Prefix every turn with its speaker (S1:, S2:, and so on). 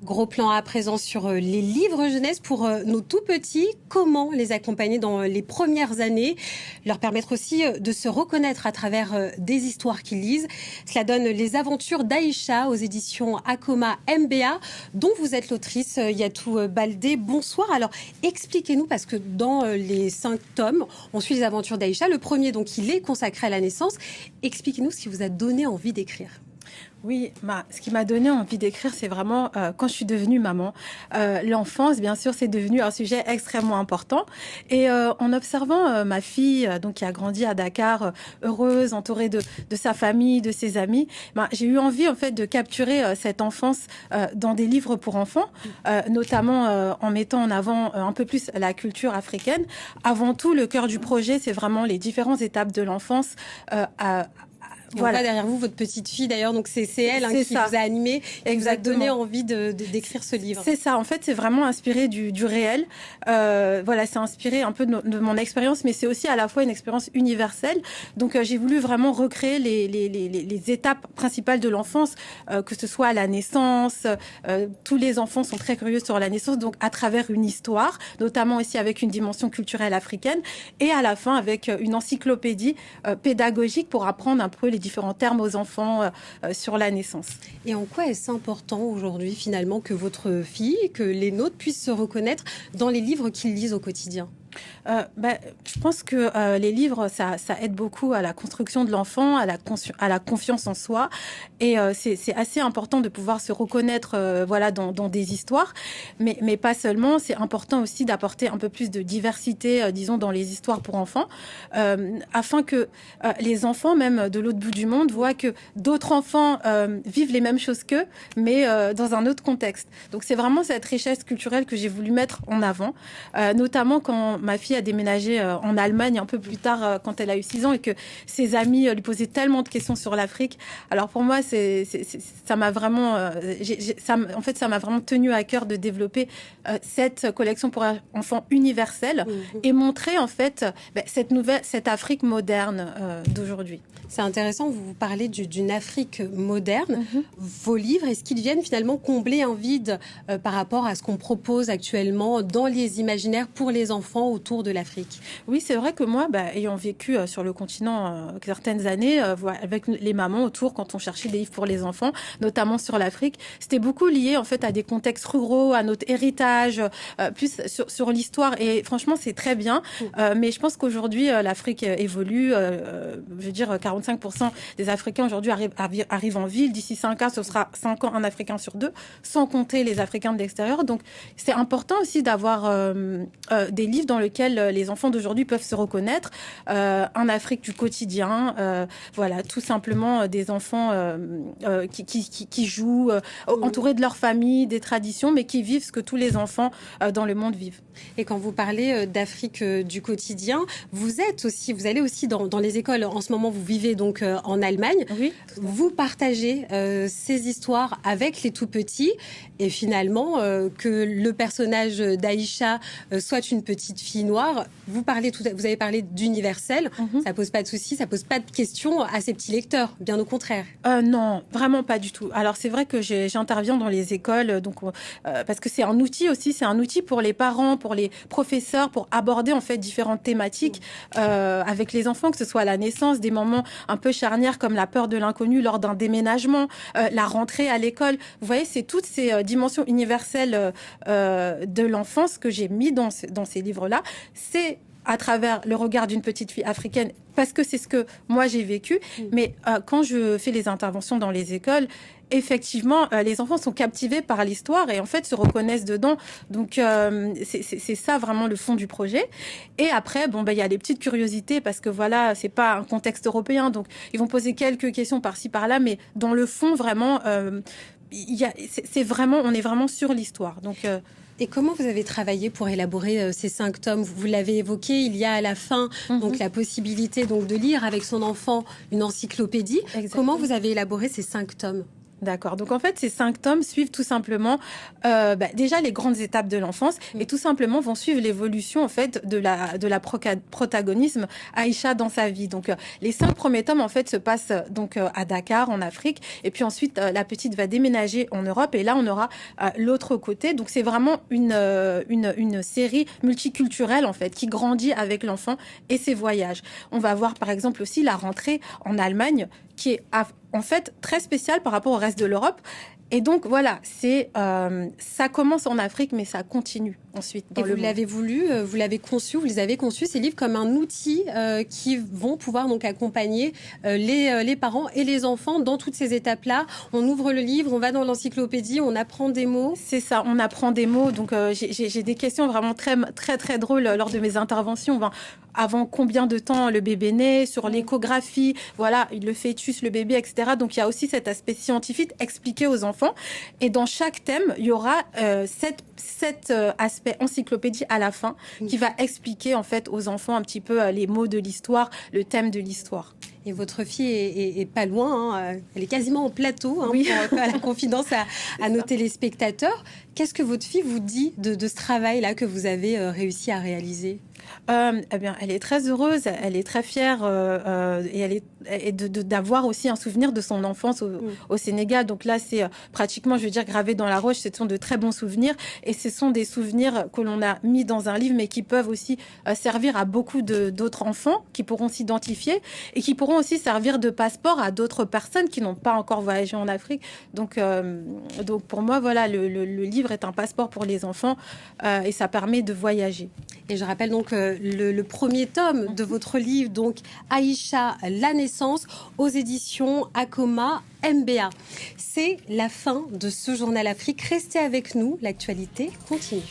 S1: Gros plan à présent sur les livres jeunesse pour nos tout petits. Comment les accompagner dans les premières années, leur permettre aussi de se reconnaître à travers des histoires qu'ils lisent. Cela donne Les Aventures d'Aïcha aux éditions Akoma MBA, dont vous êtes l'autrice Yatou Baldé. Bonsoir. Alors expliquez-nous, parce que dans les 5 tomes, on suit les aventures d'Aïcha. Le premier, donc, il est consacré à la naissance. Expliquez-nous ce qui vous a donné envie d'écrire.
S2: Oui, ce qui m'a donné envie d'écrire, c'est vraiment quand je suis devenue maman. L'enfance, bien sûr, c'est devenu un sujet extrêmement important. Et en observant ma fille, donc qui a grandi à Dakar, heureuse, entourée de sa famille, de ses amis, j'ai eu envie en fait de capturer cette enfance dans des livres pour enfants, notamment en mettant en avant un peu plus la culture africaine. Avant tout, le cœur du projet, c'est vraiment les différentes étapes de l'enfance.
S1: Voilà, derrière vous, votre petite fille d'ailleurs, donc c'est elle qui vous a animé et vous a donné envie d'écrire ce livre.
S2: C'est ça, en fait, c'est vraiment inspiré du réel. Voilà, c'est inspiré un peu de mon expérience, mais c'est aussi à la fois une expérience universelle. Donc, j'ai voulu vraiment recréer les étapes principales de l'enfance, que ce soit à la naissance. Tous les enfants sont très curieux sur la naissance, donc à travers une histoire, notamment aussi avec une dimension culturelle africaine, et à la fin avec une encyclopédie pédagogique pour apprendre un peu les différents termes aux enfants sur la naissance.
S1: Et en quoi est-ce important aujourd'hui finalement que votre fille, que les nôtres puissent se reconnaître dans les livres qu'ils lisent au quotidien ?
S2: Je pense que les livres, ça aide beaucoup à la construction de l'enfant, à la confiance en soi. Et c'est assez important de pouvoir se reconnaître voilà, dans des histoires. Mais pas seulement, c'est important aussi d'apporter un peu plus de diversité, disons, dans les histoires pour enfants, afin que les enfants, même de l'autre bout du monde, voient que d'autres enfants vivent les mêmes choses qu'eux, mais dans un autre contexte. Donc c'est vraiment cette richesse culturelle que j'ai voulu mettre en avant, notamment quand ma fille a déménagé en Allemagne un peu plus tard quand elle a eu 6 ans et que ses amis lui posaient tellement de questions sur l'Afrique. Alors pour moi, ça m'a vraiment, en fait, ça m'a vraiment tenu à cœur de développer cette collection pour enfants universelle et montrer en fait cette Afrique moderne d'aujourd'hui.
S1: C'est intéressant, vous parlez d'une Afrique moderne. Vos livres, est-ce qu'ils viennent finalement combler un vide par rapport à ce qu'on propose actuellement dans les imaginaires pour les enfants autour de l'Afrique?
S2: Oui, c'est vrai que moi, ayant vécu sur le continent certaines années, avec les mamans autour, quand on cherchait des livres pour les enfants, notamment sur l'Afrique, c'était beaucoup lié en fait à des contextes ruraux, à notre héritage, plus sur l'histoire. Et franchement, c'est très bien. Mais je pense qu'aujourd'hui, l'Afrique évolue. Je veux dire, 45% des Africains aujourd'hui arrivent en ville. D'ici 5 ans, ce sera 5 ans un Africain sur 2, sans compter les Africains de l'extérieur. Donc, c'est important aussi d'avoir des livres dans lesquels les enfants d'aujourd'hui peuvent se reconnaître. Un Afrique du quotidien, voilà, tout simplement des enfants qui jouent, entourés de leur famille, des traditions, mais qui vivent ce que tous les enfants dans le monde vivent.
S1: Et quand vous parlez d'Afrique du quotidien, vous allez aussi dans les écoles. En ce moment, vous vivez donc en Allemagne.
S2: Oui.
S1: Vous partagez ces histoires avec les tout petits, et finalement que le personnage d'Aïcha soit une petite fille noire. Vous avez parlé d'universel. Ça pose pas de soucis, ça pose pas de questions à ces petits lecteurs. Bien au contraire.
S2: Non, vraiment pas du tout. Alors c'est vrai que j'interviens dans les écoles, donc parce que c'est un outil aussi, c'est un outil pour les parents, pour les professeurs, pour aborder en fait différentes thématiques avec les enfants, que ce soit à la naissance, des moments un peu charnières comme la peur de l'inconnu lors d'un déménagement, la rentrée à l'école. Vous voyez, c'est toutes ces dimensions universelles de l'enfance que j'ai mis dans ces livres-là. C'est à travers le regard d'une petite fille africaine, parce que c'est ce que moi j'ai vécu. Mais quand je fais les interventions dans les écoles, effectivement, les enfants sont captivés par l'histoire et en fait se reconnaissent dedans. Donc c'est ça vraiment le fond du projet. Et après, il y a des petites curiosités parce que voilà, c'est pas un contexte européen, donc ils vont poser quelques questions par-ci par-là, mais dans le fond vraiment, on est vraiment sur l'histoire. Donc
S1: Et comment vous avez travaillé pour élaborer ces 5 tomes? Vous l'avez évoqué, il y a à la fin donc la possibilité donc de lire avec son enfant une encyclopédie.
S2: Exactement.
S1: Comment vous avez élaboré ces 5 tomes?
S2: D'accord. Donc en fait, ces 5 tomes suivent tout simplement déjà les grandes étapes de l'enfance et tout simplement vont suivre l'évolution en fait de la protagonisme Aïcha dans sa vie. Donc les 5 premiers tomes en fait se passent donc à Dakar en Afrique et puis ensuite la petite va déménager en Europe et là on aura l'autre côté. Donc c'est vraiment une série multiculturelle en fait qui grandit avec l'enfant et ses voyages. On va voir par exemple aussi la rentrée en Allemagne qui est en fait très spécial par rapport au reste de l'Europe. Et donc voilà, ça commence en Afrique, mais ça continue ensuite dans le monde.
S1: Vous l'avez voulu, vous l'avez conçu, vous les avez conçus ces livres comme un outil qui vont pouvoir donc accompagner les parents et les enfants dans toutes ces étapes-là. On ouvre le livre, on va dans l'encyclopédie, on apprend des mots.
S2: C'est ça, on apprend des mots. Donc j'ai des questions vraiment très très très drôles lors de mes interventions. Avant combien de temps le bébé naît, sur l'échographie, voilà, le fœtus, le bébé, etc. Donc il y a aussi cet aspect scientifique expliqué aux enfants. Et dans chaque thème, il y aura cet aspect encyclopédie à la fin qui va expliquer en fait aux enfants un petit peu les mots de l'histoire, le thème de l'histoire.
S1: Et votre fille est pas loin, hein. Elle est quasiment en plateau
S2: oui.
S1: Pour faire la confidence à nos téléspectateurs. Qu'est-ce que votre fille vous dit de ce travail-là que vous avez réussi à réaliser ?
S2: Eh bien, elle est très heureuse, elle est très fière et d'avoir aussi un souvenir de son enfance au Sénégal. Donc là, c'est pratiquement, je veux dire, gravé dans la roche. Ce sont de très bons souvenirs et ce sont des souvenirs que l'on a mis dans un livre, mais qui peuvent aussi servir à beaucoup d'autres enfants qui pourront s'identifier et qui pourront aussi servir de passeport à d'autres personnes qui n'ont pas encore voyagé en Afrique. Donc pour moi, voilà, le livre est un passeport pour les enfants et ça permet de voyager.
S1: Et je rappelle donc le premier tome de votre livre, donc Aïcha, la naissance, aux éditions Akoma MBA. C'est la fin de ce Journal Afrique. Restez avec nous, l'actualité continue.